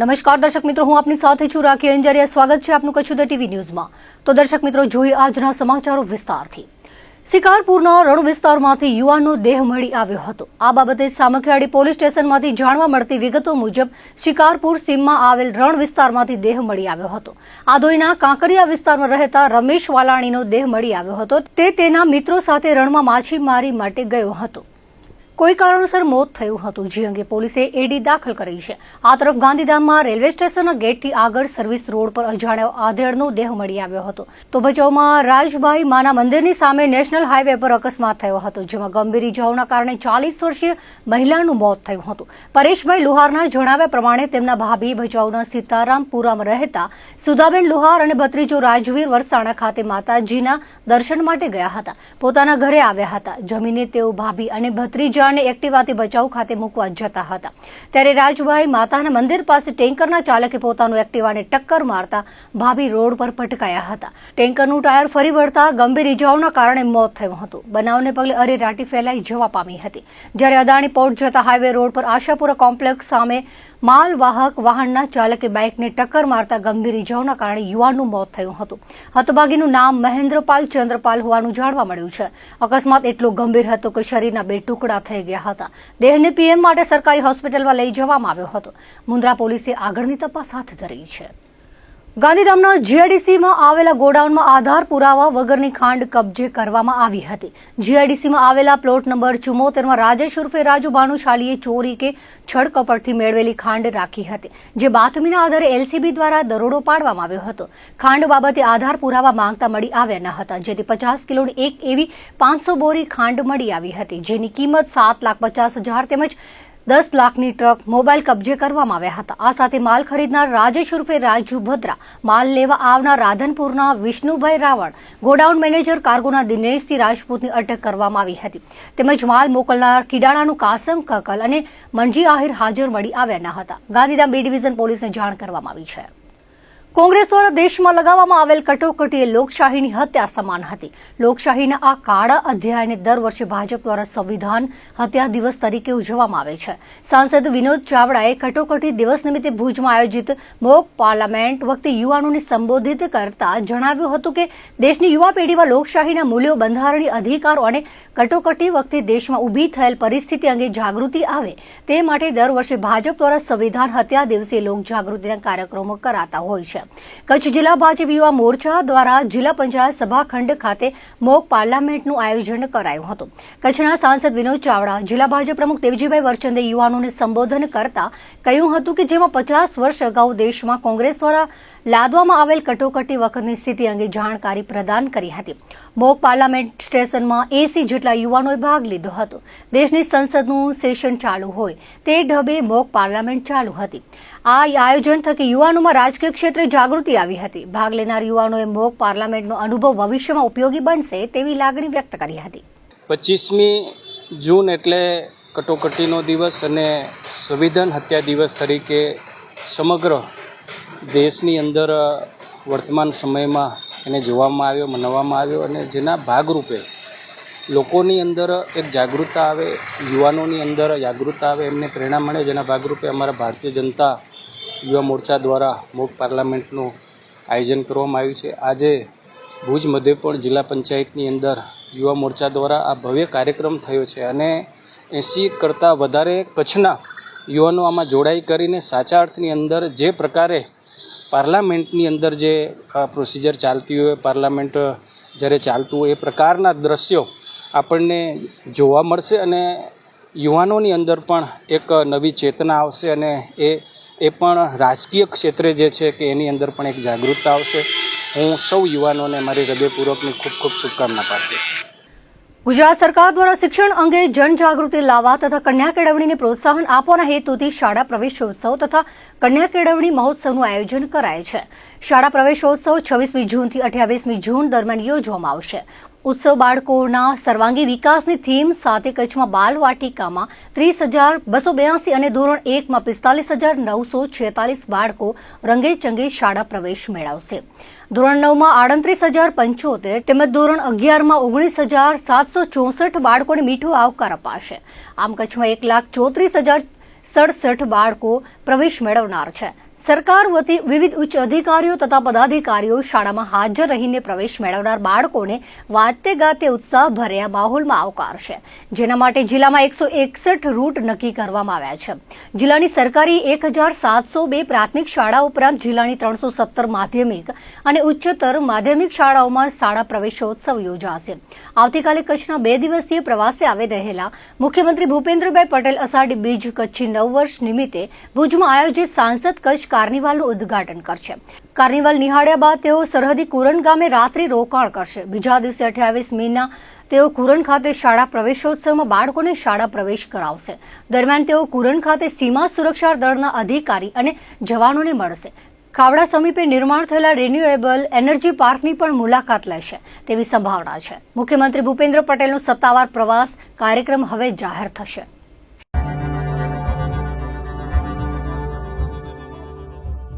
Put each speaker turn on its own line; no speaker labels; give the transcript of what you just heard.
નમસ્કાર દર્શક મિત્રો, હું આપની સાથે છું રાખી અંજારિયા। સ્વાગત છે આપનું કચ્છ ઉદય ટીવી ન્યૂઝમાં। તો દર્શક મિત્રો, જોઈએ આજના સમાચારો વિસ્તારથી। શિકારપુરના રણ વિસ્તારમાંથી યુવાનનો દેહ મળી આવ્યો હતો। આ બાબતે સામખિયાળી પોલીસ સ્ટેશનમાંથી જાણવા મળતી વિગતો મુજબ શિકારપુર સીમમાં આવેલ રણ વિસ્તારમાંથી દેહ મળી આવ્યો હતો। આદોઈના કાંકરિયા વિસ્તારમાં રહેતા રમેશ વાલાણીનો દેહ મળી આવ્યો હતો। તે તેના મિત્રો સાથે રણમાં માછીમારી માટે ગયો હતો। કોઈ કારણોસર મોત થયું હતું, જે અંગે પોલીસે એડી દાખલ કરી છે। આ તરફ ગાંધીધામમાં રેલવે સ્ટેશનના ગેટથી આગળ સર્વિસ રોડ પર અજાણ્યા આધેડનો દેહ મળી આવ્યો હતો। તો ભચાઉમાં રાજભાઈ માના મંદિરની સામે નેશનલ હાઈવે પર અકસ્માત થયો હતો, જેમાં ગંભીર ઇજાઓના કારણે 40 વર્ષીય મહિલાનું મોત થયું હતું। પરેશભાઈ લુહારના જણાવ્યા પ્રમાણે તેમના ભાભી ભચાઉના સીતારામપુરામાં રહેતા સુધાબેન લુહાર અને ભત્રીજો રાજવીર વરસાણા ખાતે માતાજીના દર્શન માટે ગયા હતા। પોતાના ઘરે આવ્યા હતા। જમીને તેઓ ભાભી અને ભત્રીજા એક્ટિવાથી ભચાઉ ખાતે મૂકવા જતા હતા, ત્યારે રાજભાઈ માતાના મંદિર પાસે ટેન્કરના ચાલકે પોતાનું એક્ટિવાને ટક્કર મારતા ભાભી રોડ પર પટકાયા હતા। ટેન્કરનું ટાયર ફરી વળતા ગંભીર ઇજાઓના કારણે મોત થયું હતું। બનાવને પગલે અરેરાટી ફેલાઈ જવા પામી હતી, જ્યારે અદાણી પોર્ટ જતા હાઈવે રોડ પર આશાપુરા કોમ્પ્લેક્સ સામે માલવાહક વાહનના ચાલકે બાઇકને ટક્કર મારતા ગંભીર ઇજાઓના કારણે યુવાનનું મોત થયું હતું। હતભાગીનું નામ મહેન્દ્રપાલ ચંદ્રપાલ હોવાનું જાણવા મળ્યું છે। અકસ્માત એટલો ગંભીર હતો કે શરીરના 2 ટુકડા થઈ ગયા હતા। દેહને પીએમ માટે સરકારી હોસ્પિટલમાં લઈ જવામાં આવ્યો હતો। મુન્દ્રા પોલીસે આગળની તપાસ હાથ ધરી છે। ગાંધીધામના જીઆઈડીસીમાં આવેલા ગોડાઉનમાં આધાર પુરાવા વગરની ખાંડ કબજે કરવામાં આવી હતી। જીઆઈડીસીમાં આવેલા પ્લોટ નંબર 74માં રાજેશ ઉર્ફે રાજુ ભાનુશાલીએ ચોરી કે છળકપટથી મેળવેલી ખાંડ રાખી હતી, જે બાતમીના આધારે એલસીબી દ્વારા દરોડો પાડવામાં આવ્યો હતો। ખાંડ બાબતે આધાર પુરાવા માંગતા મળી આવ્યા ન હતા, જેથી 50 કિલોની એક એવી 500 બોરી ખાંડ મળી આવી હતી, જેની કિંમત 7,50,000 તેમજ 10 લાખની ટ્રક મોબાઈલ કબજે કરવામાં આવ્યા હતા। આ સાથે માલ ખરીદનાર રાજેશ ઉર્ફે રાજુ ભદ્રા, માલ લેવા આવનાર રાધનપુરના વિષ્ણુભાઈ રાવળ, ગોડાઉન મેનેજર કાર્ગોના દિનેશસિંહ રાજપૂતની અટક કરવામાં આવી હતી, તેમજ માલ મોકલનાર કિડાણાનું કાસમ કકલ અને મનજી આહિર હાજર મળી આવ્યા ન હતા। ગાંધીધામ B ડિવિઝન પોલીસને જાણ કરવામાં આવી છે। કોંગ્રેસ દ્વારા દેશમાં લગાવવામાં આવેલ કટોકટી એ લોકશાહીની હત્યા સમાન હતી। લોકશાહીના આ કાળા અધ્યાયને દર વર્ષે ભાજપ દ્વારા સંવિધાન હત્યા દિવસ તરીકે ઉજવવામાં આવે છે। સાંસદ વિનોદ ચાવડાએ કટોકટી દિવસ નિમિત્તે ભુજમાં આયોજિત મોક પાર્લામેન્ટ વખતે યુવાનોને સંબોધિત કરતા જણાવ્યું હતું કે દેશની યુવા પેઢીમાં લોકશાહીના મૂલ્યો, બંધારણીય અધિકારો અને કટોકટી વખતે દેશમાં ઊભી થયેલ પરિસ્થિતિ અંગે જાગૃતિ આવે તે માટે દર વર્ષે ભાજપ દ્વારા સંવિધાન હત્યા દિવસે લોકજાગૃતિના કાર્યક્રમો કરાતા હોય છે। કચ્છ જિલ્લા ભાજપ યુવા મોરચા દ્વારા જિલ્લા પંચાયત સભાખંડ ખાતે મોક પાર્લામેન્ટનું આયોજન કરાયું હતું। કચ્છના સાંસદ વિનોદ ચાવડા, જિલ્લા ભાજપ પ્રમુખ દેવજીભાઈ વરચંદે યુવાનોને સંબોધન કરતા કહ્યું હતું કે જેમાં 50 વર્ષ અગાઉ દેશમાં કોંગ્રેસ દ્વારા લાદવામાં આવેલ કટોકટી વખતની સ્થિતિ અંગે જાણકારી પ્રદાન કરી હતી। મોક પાર્લામેન્ટ સ્ટેશનમાં 80 જેટલા યુવાનોએ ભાગ લીધો હતો। દેશની સંસદનું સેશન ચાલુ હોય તે ઢબે મોક પાર્લામેન્ટ ચાલુ હતી। આ આયોજન થકી યુવાનોમાં રાજકીય ક્ષેત્રે જાગૃતિ આવી હતી। ભાગ લેનાર યુવાનોએ મોક પાર્લામેન્ટનો અનુભવ ભવિષ્યમાં ઉપયોગી બનશે તેવી લાગણી વ્યક્ત કરી હતી।
25મી જૂન એટલે કટોકટીનો દિવસ અને સંવિધાન હત્યા દિવસ તરીકે સમગ્ર દેશની અંદર વર્તમાન સમયમાં એને જોવામાં આવ્યો, મનાવવામાં આવ્યો અને જેના ભાગરૂપે લોકોની અંદર એક જાગૃતતા આવે, યુવાનોની અંદર જાગૃતતા આવે, એમને પ્રેરણા મળે, જેના ભાગરૂપે અમારા ભારતીય જનતા યુવા મોરચા દ્વારા મોક પાર્લામેન્ટનું આયોજન કરવામાં આવ્યું છે। આજે ભુજ મધ્યપણ જિલ્લા પંચાયતની અંદર યુવા મોરચા દ્વારા આ ભવ્ય કાર્યક્રમ થયો છે અને 80 કરતાં વધારે કચ્છના યુવાનો આમાં જોડાઈ કરીને સાચા અર્થની અંદર જે પ્રકારે પાર્લામેન્ટની અંદર જે પ્રોસિજર ચાલતી હોય, પાર્લામેન્ટ જ્યારે ચાલતું હોય એ પ્રકારના દ્રશ્યો આપણને જોવા મળશે અને યુવાનોની અંદર પણ એક નવી ચેતના આવશે અને એ પણ રાજકીય ક્ષેત્રે જે છે કે એની અંદર પણ એક જાગૃતતા આવશે। હું સૌ યુવાનોને મારી હૃદયપૂર્વકની ખૂબ ખૂબ શુભકામના પાઠવું છું।
ગુજરાત સરકાર દ્વારા શિક્ષણ અંગે જનજાગૃતિ લાવવા તથા કન્યા કેળવણીને પ્રોત્સાહન આપવાના હેતુથી શાળા પ્રવેશોત્સવ તથા કન્યા કેળવણી મહોત્સવનું આયોજન કરાય છે। શાળા પ્રવેશોત્સવ 26મી જૂનથી 28મી જૂન દરમિયાન યોજવામાં આવશે। ઉત્સવ બાળકોના સર્વાંગી વિકાસની થીમ સાથે કચ્છમાં બાલવાટિકામાં 30,282 અને ધોરણ 1માં 45,946 બાળકો રંગેચંગે શાળા પ્રવેશ મેળવશે। ધોરણ 9માં 38,075 તેમજ ધોરણ 11માં 19,764 બાળકોને મીઠો આવકાર અપાશે। આમ કચ્છમાં 1,34,067 બાળકો પ્રવેશ મેળવનાર છે। સરકાર વતી વિવિધ ઉચ્ચ અધિકારીઓ તથા પદાધિકારીઓ શાળામાં હાજર રહીને પ્રવેશ મેળવનાર બાળકોને વાતે ગાતે ઉત્સાહભર્યા માહોલમાં આવકારશે, જેના માટે જિલ્લામાં 161 રૂટ નક્કી કરવામાં આવ્યા છે. જિલ્લાની સરકારી 1702 પ્રાથમિક શાળા ઉપરાંત જિલ્લાની 317 માધ્યમિક અને ઉચ્ચતર માધ્યમિક શાળાઓમાં શાળા પ્રવેશોત્સવ યોજાશે. આવતીકાલે કચ્છના 2 દિવસીય પ્રવાસે આવી રહેલા મુખ્યમંત્રી ભૂપેન્દ્રભાઈ પટેલ અષાઢી બીજ કચ્છી નવ વર્ષ નિમિત્તે ભુજમાં આયોજિત સાંસદ કચ્છ કાર્નિવાલનું ઉદ્ઘાટન કરશે. કાર્નિવાલ નિહાળ્યા બાદ તેઓ સરહદી કુરન ગામે રાત્રિ રોકાણ કરશે. બીજા દિવસે 28 મેના તેઓ કુરન ખાતે શાળા પ્રવેશોત્સવમાં બાળકોને શાળા પ્રવેશ કરાવશે. દરમિયાન તેઓ કુરન ખાતે સીમા સુરક્ષા દળના અધિકારી અને જવાનોને મળશે. ખાવડા સમીપે નિર્માણ થયેલા રિન્યુએબલ એનર્જી પાર્કની પણ મુલાકાત લેશે તેવી સંભાવના છે. મુખ્યમંત્રી ભૂપેન્દ્ર પટેલનો સત્તાવાર પ્રવાસ કાર્યક્રમ હવે જાહેર થશે.